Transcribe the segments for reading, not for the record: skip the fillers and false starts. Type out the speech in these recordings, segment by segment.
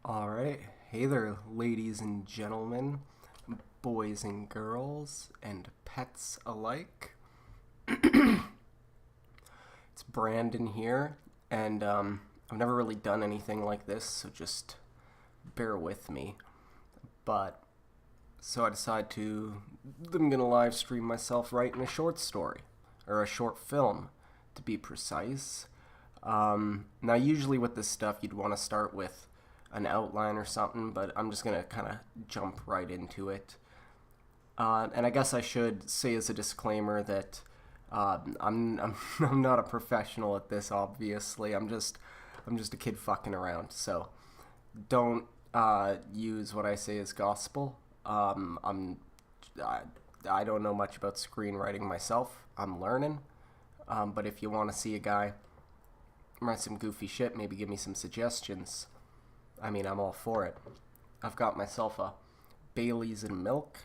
Alright, hey there, ladies and gentlemen, boys and girls, and pets alike. It's Brandon here, and I've never really done anything like this, so just bear with me. So I decided I'm gonna live stream myself writing a short story, or a short film, to be precise. Now, usually with this stuff, you'd want to start with an outline or something, but I'm just gonna kind of jump right into it. And I guess I should say as a disclaimer that I'm I'm not a professional at this. Obviously, I'm just a kid fucking around. So don't use what I say as gospel. I don't know much about screenwriting myself. I'm learning. But if you want to see a guy write some goofy shit, maybe give me some suggestions. I mean, I'm all for it. I've got myself a Bailey's and milk.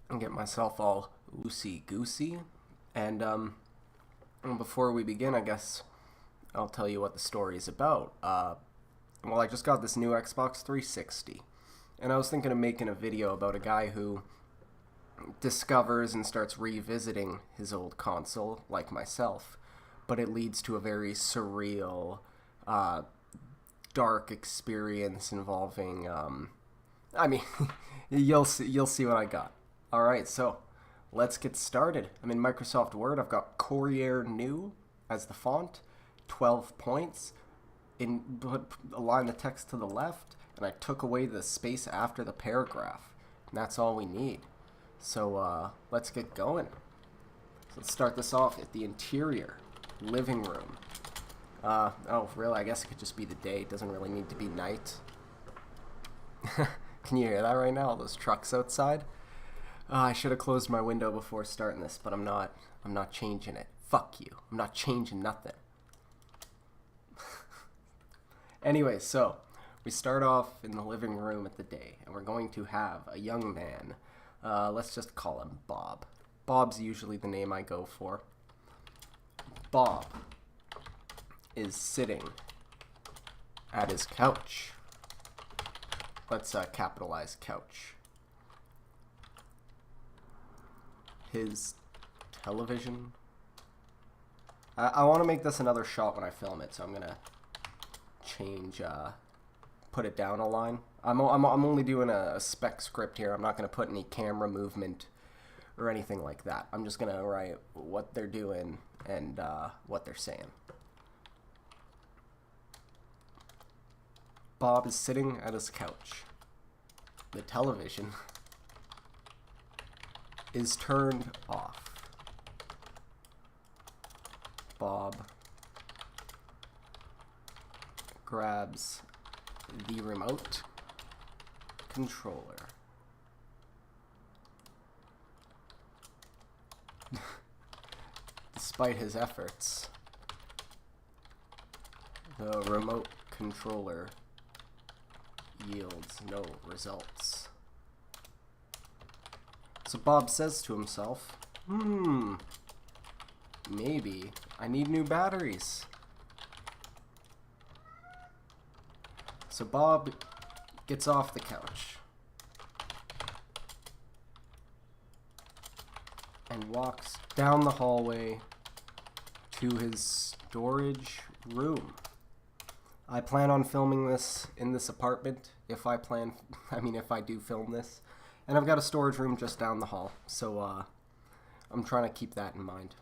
And get myself all loosey-goosey. And before we begin, I guess I'll tell you what the story is about. Well, I just got this new Xbox 360. And I was thinking of making a video about a guy who discovers and starts revisiting his old console, like myself, but it leads to a very surreal, dark experience involving, I mean, you'll see what I got. Alright, so let's get started. I'm in Microsoft Word. I've got Courier New as the font, 12 points, align the text to the left, and I took away the space after the paragraph, and that's all we need. So let's get going. So let's start this off at the interior living room. Oh, really? I guess it could just be the day. It doesn't really need to be night. Can you hear that right now? All those trucks outside. I should have closed my window before starting this, but I'm not. I'm not changing it. Fuck you. I'm not changing nothing. Anyway, so we start off in the living room at the day, and we're going to have a young man. Let's just call him Bob. Bob's usually the name I go for. Bob is sitting at his couch. Let's capitalize couch. His television. I want to make this another shot when I film it, so I'm gonna change, put it down a line. I'm only doing a spec script here. I'm not going to put any camera movement or anything like that. I'm just going to write what they're doing and what they're saying. Bob is sitting at his couch. The television is turned off. Bob grabs the remote controller. Despite his efforts, the remote controller yields no results. So Bob says to himself, maybe I need new batteries. So Bob gets off the couch and walks down the hallway to his storage room. I plan on filming this in this apartment if I do film this. And I've got a storage room just down the hall, so I'm trying to keep that in mind.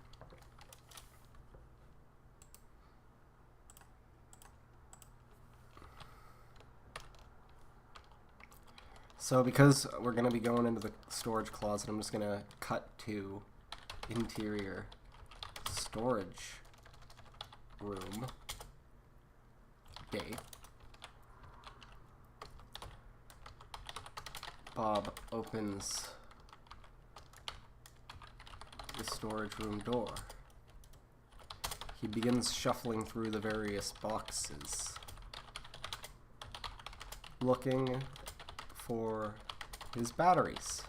So because we're going to be going into the storage closet, I'm just going to cut to interior storage room day. Bob opens the storage room door. He begins shuffling through the various boxes, looking for his batteries.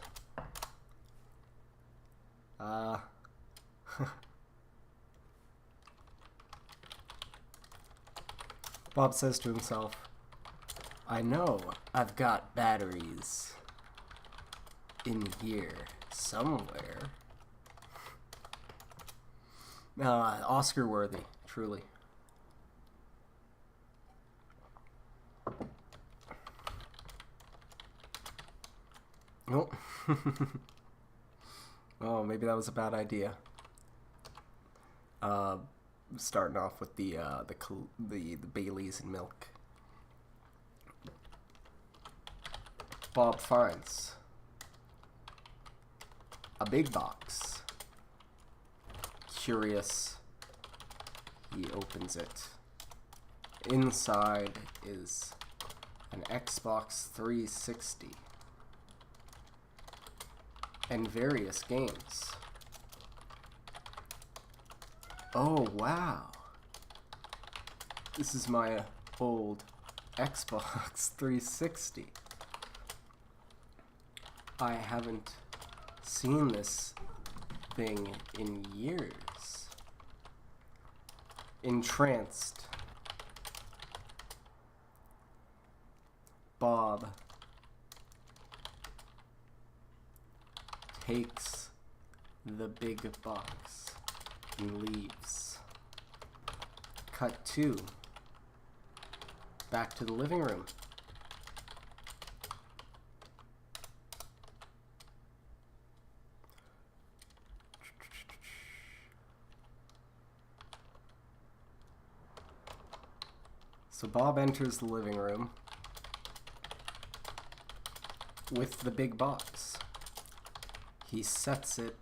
Bob says to himself, I know I've got batteries in here somewhere. Oscar worthy, truly. Oh. Oh, maybe that was a bad idea. Starting off with the Baileys and milk. Bob finds a big box. Curious, he opens it. Inside is an Xbox 360 and various games. Oh, wow. This is my old Xbox 360. I haven't seen this thing in years. Entranced, Bob takes the big box and leaves. Cut 2. Back to the living room. So Bob enters the living room with the big box. He sets it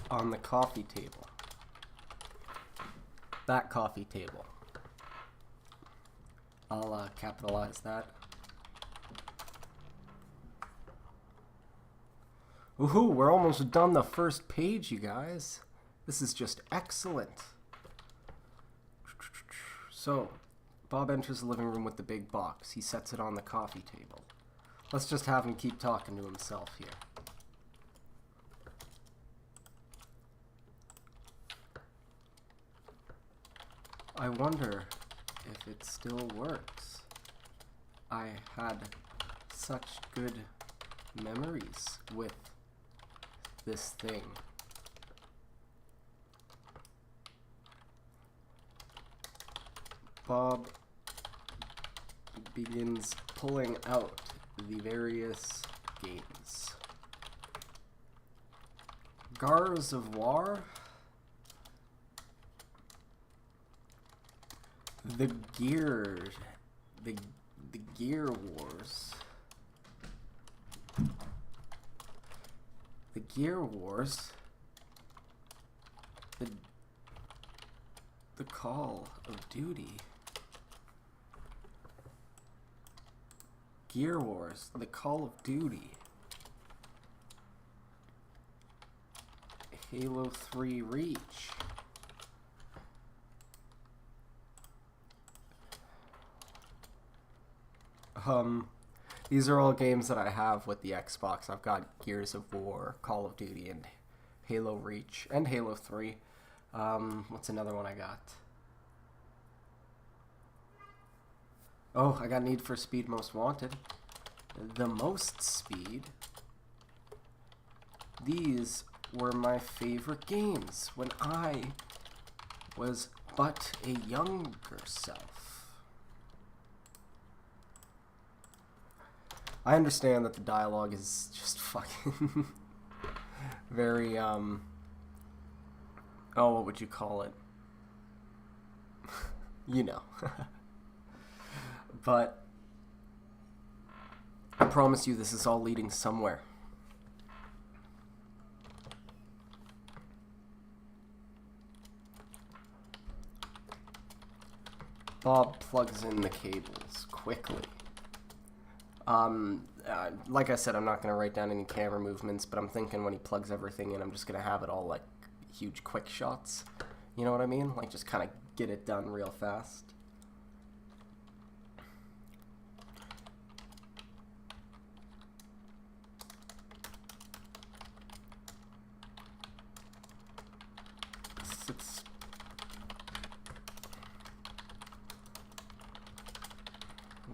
on the coffee table. That coffee table. I'll capitalize that. Woohoo, we're almost done the first page, you guys. This is just excellent. So, Bob enters the living room with the big box. He sets it on the coffee table. Let's just have him keep talking to himself here. I wonder if it still works. I had such good memories with this thing. Bob begins pulling out the various games. Gars of War, the Gear Wars, the Gear Wars, the Call of Duty. Gear Wars, the Call of Duty, Halo 3 Reach, these are all games that I have with the Xbox. I've got Gears of War, Call of Duty, and Halo Reach, and Halo 3. What's another one I got? Oh, I got Need for Speed Most Wanted. The Most Speed. These were my favorite games when I was but a younger self. I understand that the dialogue is just fucking very, oh, what would you call it? You know. But I promise you this is all leading somewhere. Bob plugs in the cables quickly. Like I said, I'm not going to write down any camera movements, but I'm thinking when he plugs everything in, I'm just going to have it all like huge quick shots. You know what I mean? Like just kind of get it done real fast.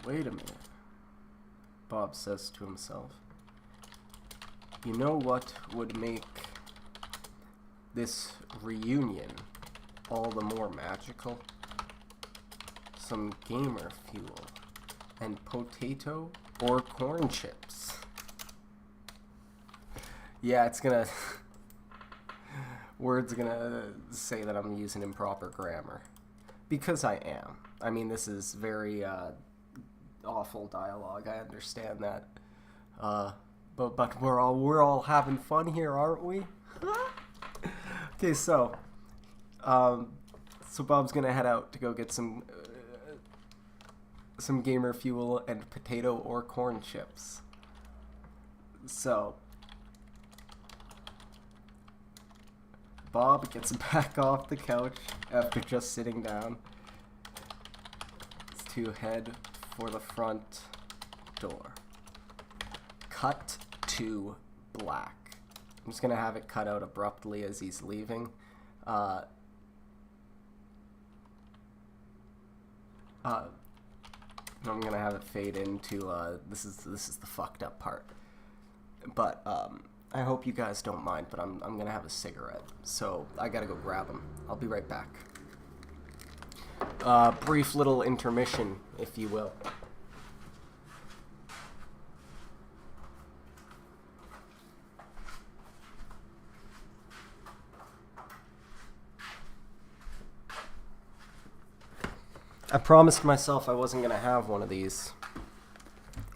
Wait a minute, Bob says to himself. You know what would make this reunion all the more magical? Some gamer fuel and potato or corn chips. Yeah, it's gonna... Word's gonna say that I'm using improper grammar. Because I am. I mean, this is very awful dialogue, I understand that. But we're all having fun here, aren't we? Okay, so Bob's gonna head out to go get some gamer fuel and potato or corn chips. So Bob gets back off the couch after just sitting down to head for the front door. Cut to black. I'm just gonna have it cut out abruptly as he's leaving. I'm gonna have it fade into this is the fucked up part. But I hope you guys don't mind, but I'm gonna have a cigarette, so I gotta go grab them. I'll be right back. Brief little intermission, if you will. I promised myself I wasn't gonna have one of these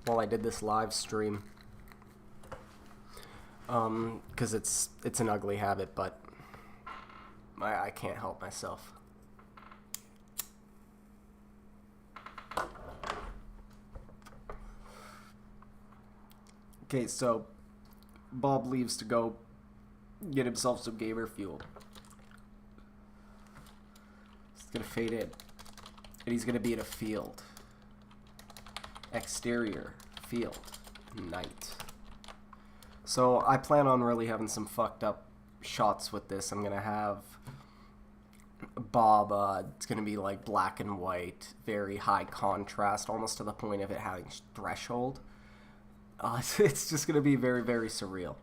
while I did this live stream. Because it's an ugly habit, but I can't help myself. Okay, so Bob leaves to go get himself some gamer fuel. It's gonna fade in. And he's gonna be in a field. Exterior, field, night. So I plan on really having some fucked up shots with this. I'm gonna have Bob, it's gonna be like black and white, very high contrast, almost to the point of it having threshold. It's just gonna be very, very surreal.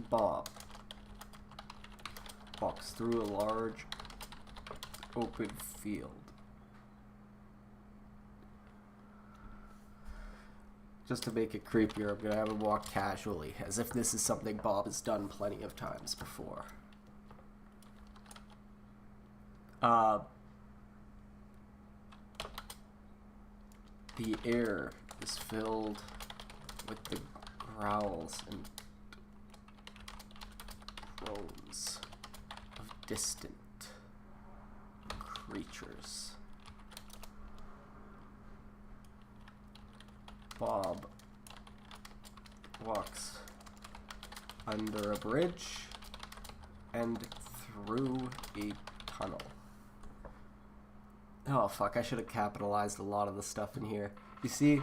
Bob walks through a large open field. Just to make it creepier, I'm gonna have him walk casually, as if this is something Bob has done plenty of times before. The air is filled with the growls and groans of distant creatures. Bob walks under a bridge and through a tunnel. Oh fuck, I should have capitalized a lot of the stuff in here. You see,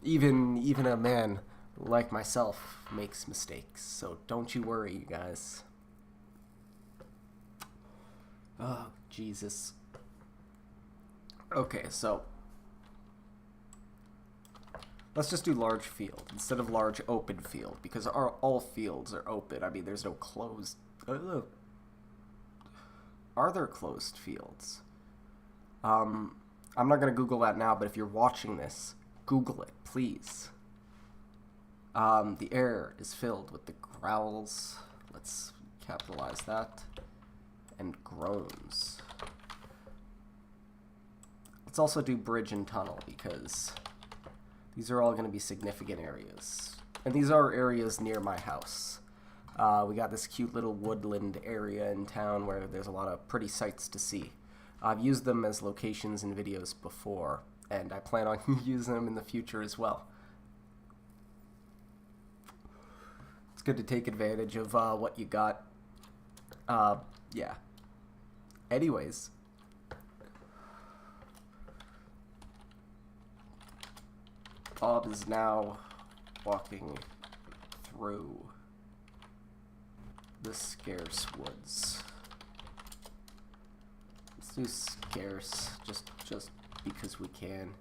even a man like myself makes mistakes, so don't you worry, you guys. Oh, Jesus. Okay, so let's just do large field instead of large open field, because all fields are open. I mean, there's no closed... Are there closed fields? I'm not going to Google that now, but if you're watching this, Google it, please. The air is filled with the growls. Let's capitalize that. And groans. Let's also do bridge and tunnel, because these are all going to be significant areas. And these are areas near my house. We got this cute little woodland area in town where there's a lot of pretty sights to see. I've used them as locations in videos before, and I plan on using them in the future as well. It's good to take advantage of what you got. Yeah. Anyways. Bob is now walking through the scarce woods. Let's do scarce, just because we can.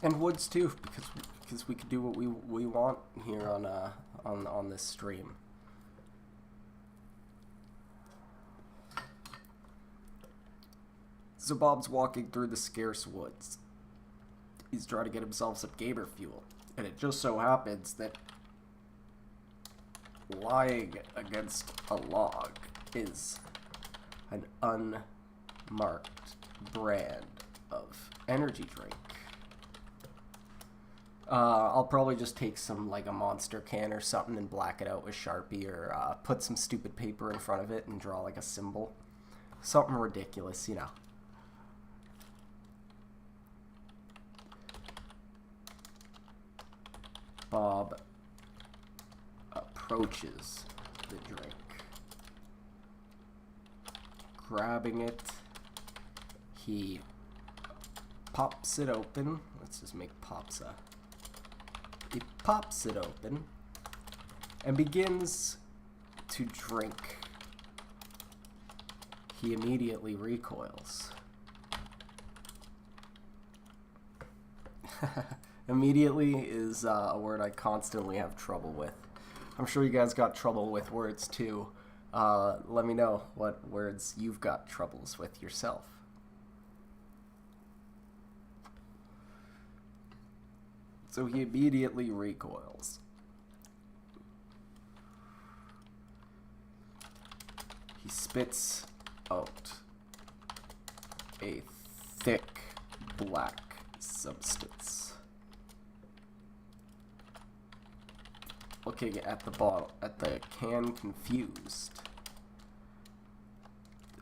And woods too, because we could do what we want here on this stream. So Bob's walking through the scarce woods. He's trying to get himself some gamer fuel, and it just so happens that lying against a log is an unmarked brand of energy drink. I'll probably just take some, like a Monster can or something and black it out with Sharpie, or put some stupid paper in front of it and draw like a symbol. Something ridiculous, you know. Bob approaches the drink. Grabbing it, he pops it open. Let's just make pops a... He pops it open and begins to drink. He immediately recoils. Immediately is a word I constantly have trouble with. I'm sure you guys got trouble with words too. Let me know what words you've got troubles with yourself. So he immediately recoils. He spits out a thick black substance. Looking at the bottle, at the can, confused.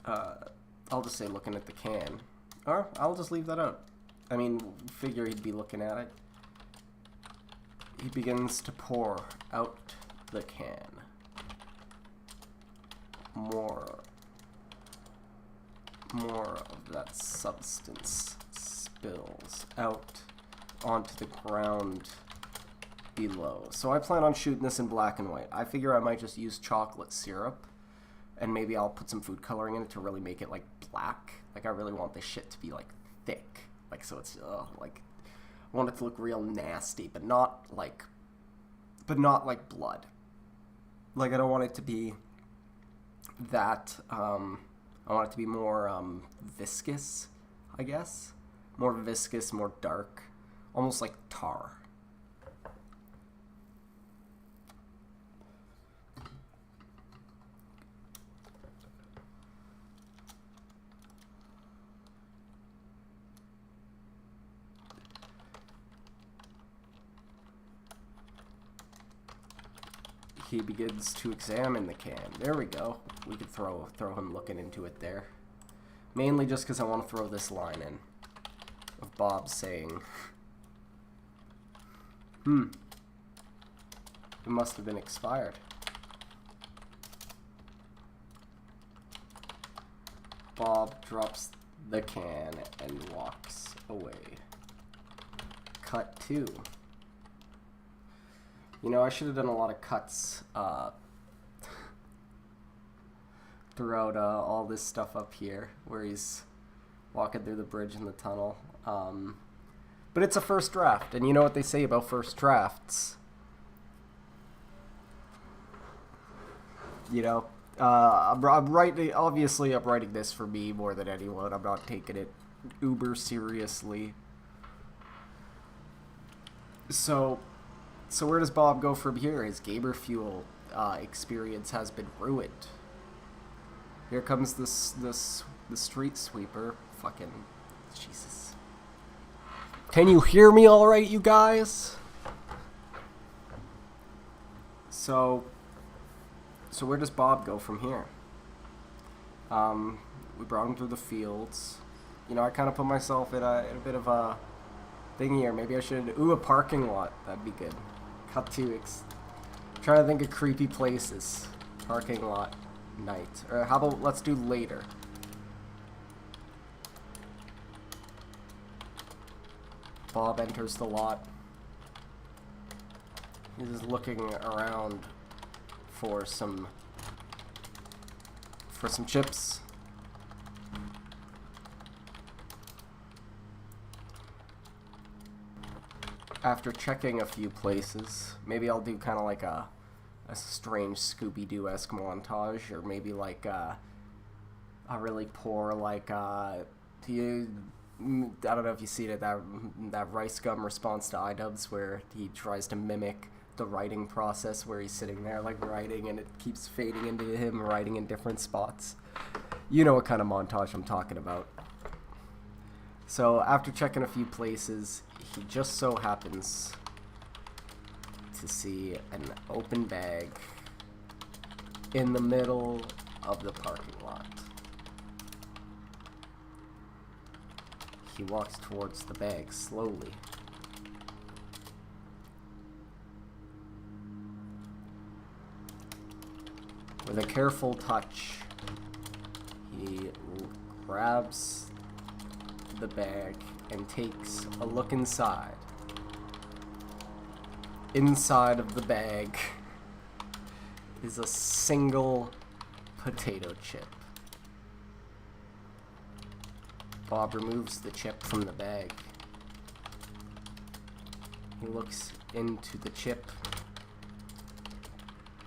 I'll just say looking at the can. Or I'll just leave that out. I mean, figure he'd be looking at it. He begins to pour out the can. More of that substance spills out onto the ground below. So I plan on shooting this in black and white. I figure I might just use chocolate syrup, and maybe I'll put some food coloring in it to really make it like black. Like I really want this shit to be like thick, like so it's like I want it to look real nasty, but not like blood. Like I don't want it to be that. I want it to be more viscous, I guess. More viscous, more dark, almost like tar. He begins to examine the can. There we go. We could throw him looking into it there. Mainly just because I want to throw this line in of Bob saying, it must have been expired. Bob drops the can and walks away. Cut 2. You know, I should have done a lot of cuts throughout all this stuff up here, where he's walking through the bridge and the tunnel. But it's a first draft, and you know what they say about first drafts. You know, I'm writing, obviously I'm writing this for me more than anyone. I'm not taking it uber seriously. So where does Bob go from here? His gamer fuel experience has been ruined. Here comes the street sweeper. Fucking Jesus. Can you hear me all right, you guys? So where does Bob go from here? We brought him through the fields. You know, I kind of put myself in a bit of a thing here. Maybe I should... Ooh, a parking lot. That'd be good. Cut 2. Trying to think of creepy places. Parking lot. Night. Or how about let's do later. Bob enters the lot. He's just looking around for some for some chips. After checking a few places, maybe I'll do kind of like a strange Scooby-Doo-esque montage, or maybe like a really poor, like, I don't know if you see it, that Rice Gum response to iDubbbz where he tries to mimic the writing process where he's sitting there like writing and it keeps fading into him writing in different spots. You know what kind of montage I'm talking about. So after checking a few places, he just so happens to see an open bag in the middle of the parking lot. He walks towards the bag slowly. With a careful touch, he grabs the bag and takes a look inside. Inside of the bag is a single potato chip. Bob removes the chip from the bag. He looks into the chip,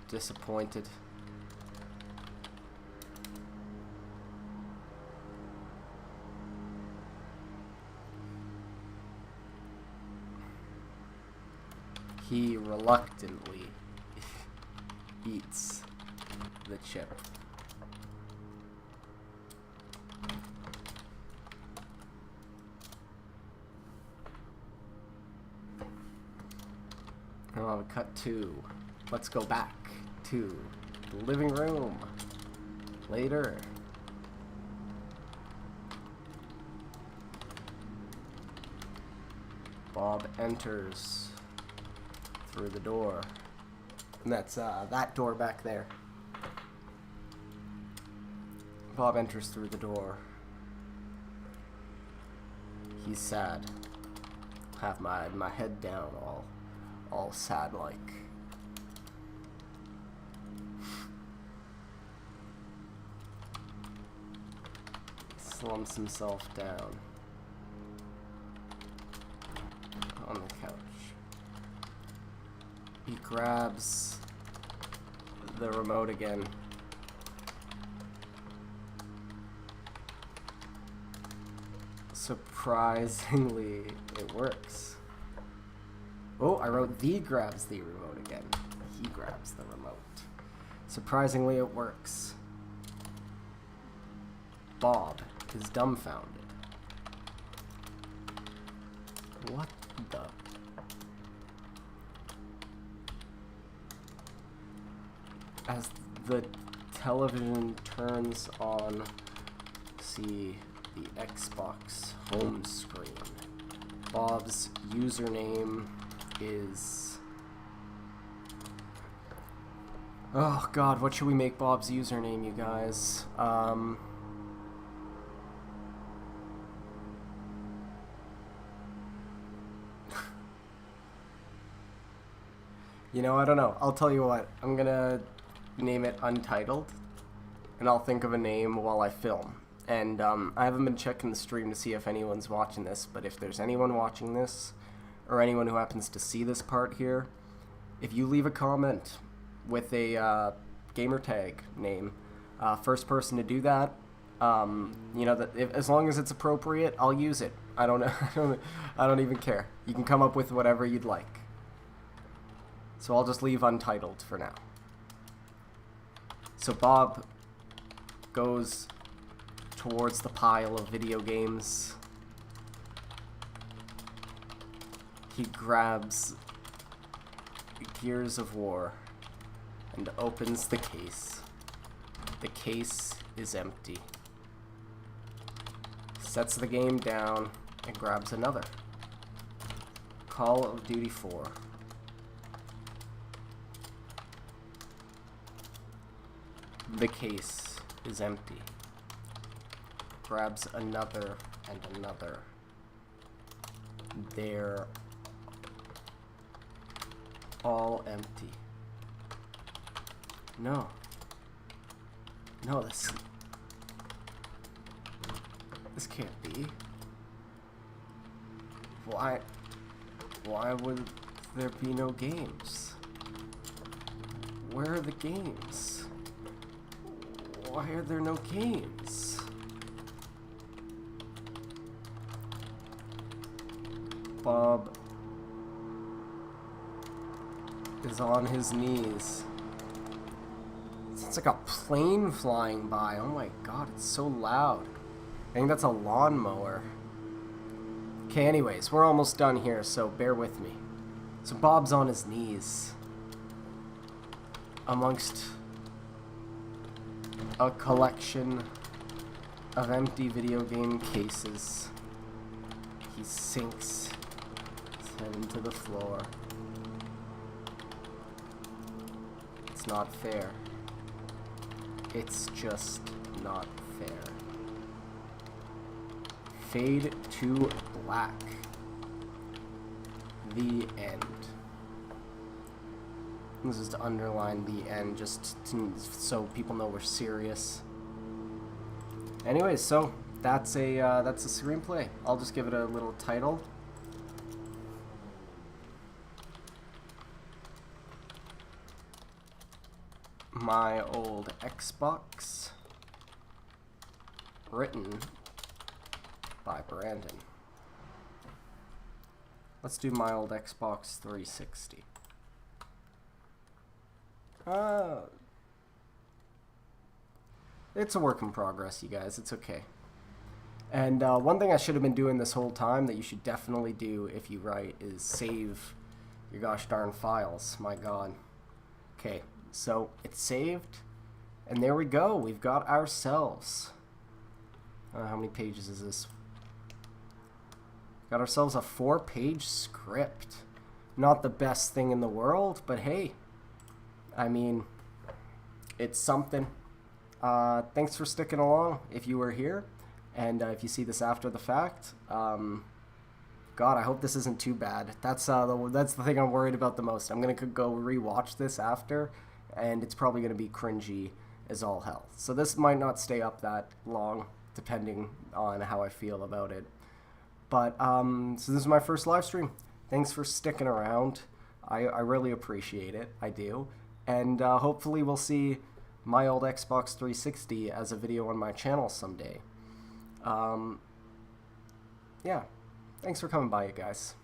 disappointed. He reluctantly eats the chip. Oh, cut to. Let's go back to the living room. Later. Bob enters through the door. And that's that door back there. Bob enters through the door. He's sad. Have my head down, all sad like. Slumps himself down on the couch. He grabs the remote again. Surprisingly, it works. Oh, I wrote "the" grabs the remote again. He grabs the remote. Surprisingly, it works. Bob is dumbfounded. What the? As the television turns on, see the Xbox home screen. Bob's username is... Oh god, what should we make Bob's username, you guys? You know, I don't know. I'll tell you what. I'm gonna name it Untitled, and I'll think of a name while I film. And I haven't been checking the stream to see if anyone's watching this, but if there's anyone watching this, or anyone who happens to see this part here, if you leave a comment with a gamer tag name, first person to do that, you know, as long as it's appropriate, I'll use it. I don't even care. You can come up with whatever you'd like. So I'll just leave Untitled for now. So Bob goes towards the pile of video games. He grabs Gears of War and opens the case. The case is empty. Sets the game down and grabs another. Call of Duty 4. The case is empty. Grabs another and another. They're all empty. No. No, this can't be. Why would there be no games? Where are the games? Why are there no games? Bob is on his knees. It's like a plane flying by. Oh my god, it's so loud. I think that's a lawnmower. Okay, anyways, we're almost done here, so bear with me. So Bob's on his knees amongst a collection of empty video game cases. He sinks his head into the floor. It's not fair. It's just not fair. Fade to black. The end. This is to underline the end, just so people know we're serious. Anyways, so that's a screenplay. I'll just give it a little title. My Old Xbox, written by Brandon. Let's do My Old Xbox 360. It's a work in progress, you guys. It's okay. And one thing I should have been doing this whole time that you should definitely do if you write is save your gosh darn files. My god. Okay, so it's saved. And there we go. We've got ourselves... how many pages is this? Got ourselves a 4-page script. Not the best thing in the world, but hey. I mean, it's something. Thanks for sticking along if you were here. And if you see this after the fact, God, I hope this isn't too bad. That's the thing I'm worried about the most. I'm going to go rewatch this after, and it's probably going to be cringy as all hell. So this might not stay up that long, depending on how I feel about it. But, so this is my first live stream. Thanks for sticking around. I really appreciate it. I do. And hopefully we'll see My Old Xbox 360 as a video on my channel someday. Yeah. Thanks for coming by, you guys.